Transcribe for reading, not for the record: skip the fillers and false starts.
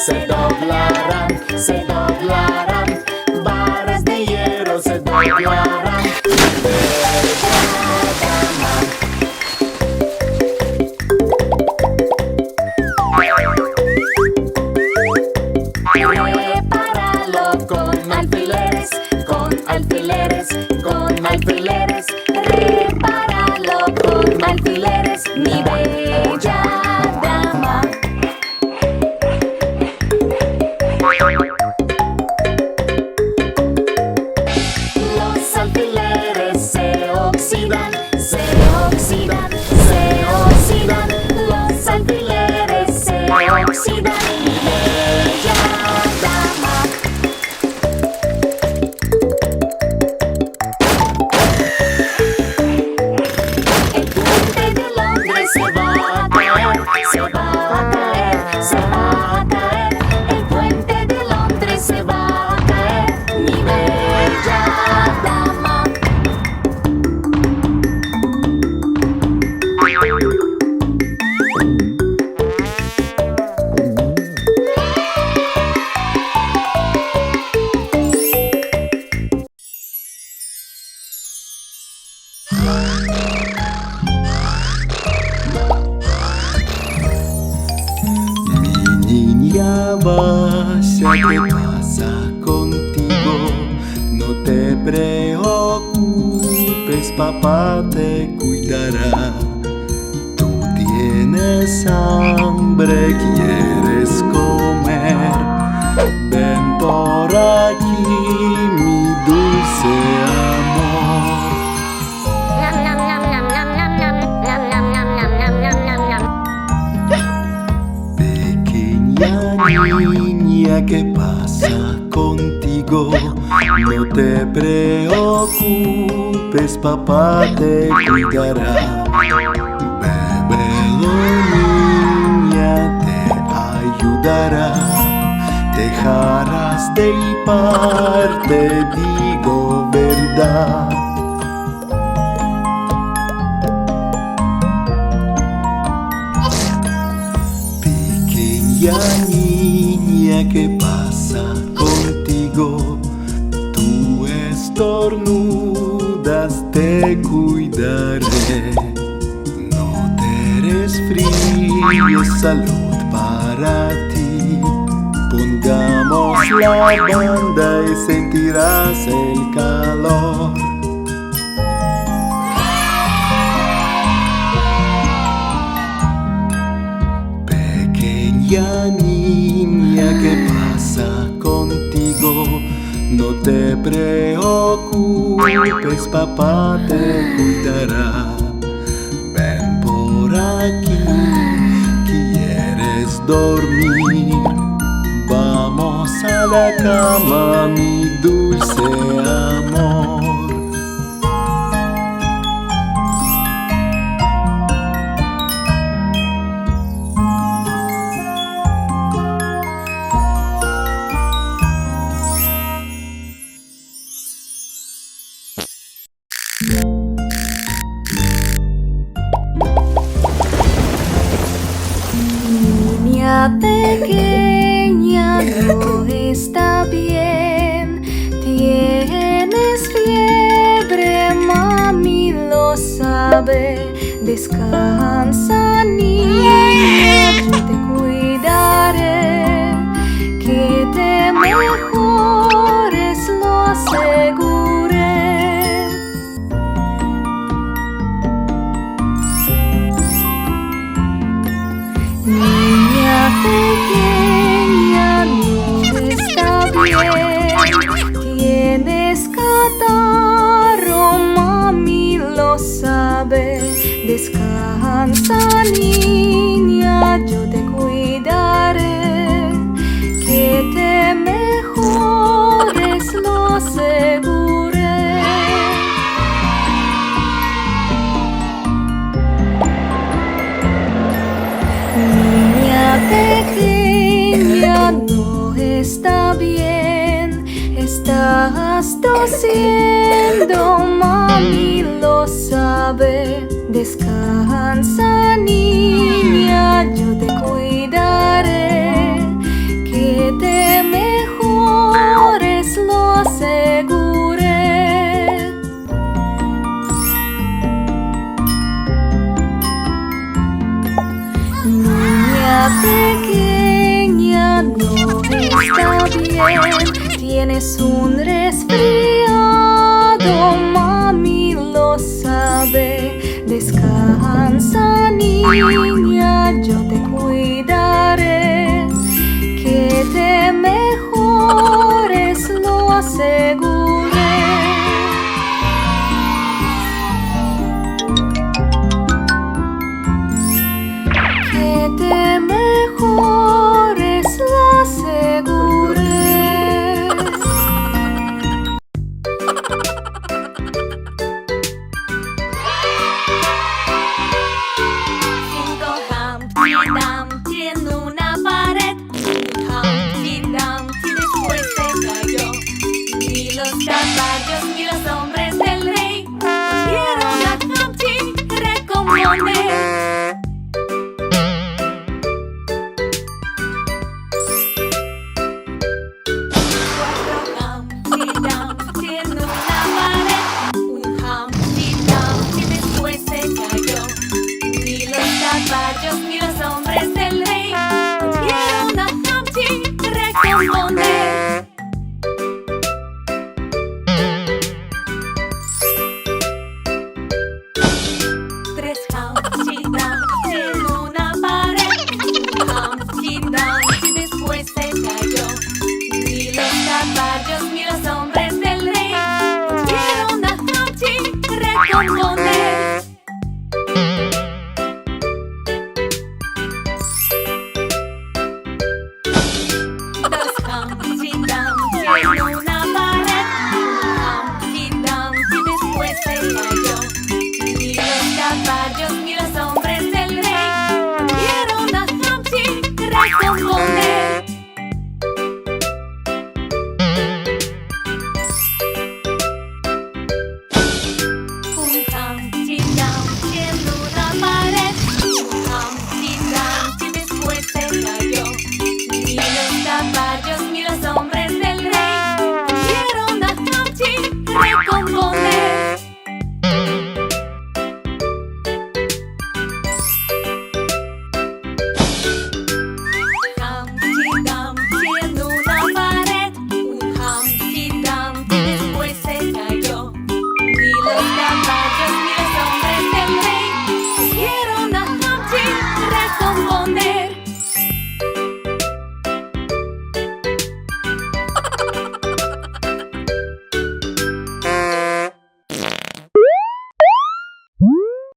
se doblarán, se doblarán. Varas de hierro se doblarán. Prepáralo con alfileres, con alfileres, con alfileres. Prepáralo con alfileres, mi bella dama. Los alfileres se oxidan, se oxidan, se oxidan. Los alfileres se oxidan, mi bella dama. El puente de Londres se va a caer, se va a caer, se va a caer. El puente de Londres se va a caer, mi bella dama. Mi niña Vasia, ¿qué pasa contigo? No te preocupes, papá te cuidará. Tú tienes hambre, quieres comer. Ven por aquí, mi dulce amor. Pequeña niña, ¿qué pasa contigo? No te preocupes, papá te cuidará. Bébelo, niña, te ayudará. Dejarás de hipar, te digo verdad. Pequeña niña, ¿qué pasa contigo? Tú estornudas, te cuidaré. No te resfríes, salud para ti. Pongamos la banda y sentirás el calor. Pequeña niña, ¿qué pasa contigo? No te preocupes, papá te cuidará. Ven por aquí, ¿quieres dormir? Vamos a la cama, mi dulce amor. Niña pequeña, no está bien. Tienes fiebre, mami lo sabe. Descansa, niña, yo te cuidaré. Que te mejores, lo aseguré. Niña pequeña, no está bien. Tienes catarro, mami lo sabe. Descansa, niña, yo te cuidaré. Que te mejores, lo aseguré. Niña pequeña, no está bien. Estás tosiendo, mami lo sabe. Descansa, niña, yo te cuidaré. Que Tienes un resfriado, mami lo sabe. Descansa, niña, yo te cuidaré. Que te mejores, lo aseguré. Que te mejores, lo aseguré. Cinco Humpty Dumpty en una pared. Humpty Dumpty después se cayó. Ni los caballos ni los hombres del rey pudieron a Humpty recomponer. Humpty Dumpty en una pared. Un Humpty Dumpty después se cayó. Ni los caballos ni los hombres del rey pudieron a Humpty recomponer. Tres Humpty Dumpty en una pared. Un Humpty Dumpty después se cayó. Ni los caballos ni los hombres del rey pudieron a Humpty recomponer. Dos Humpty Dumpty en una pared. Un Humpty Dumpty después se cayó.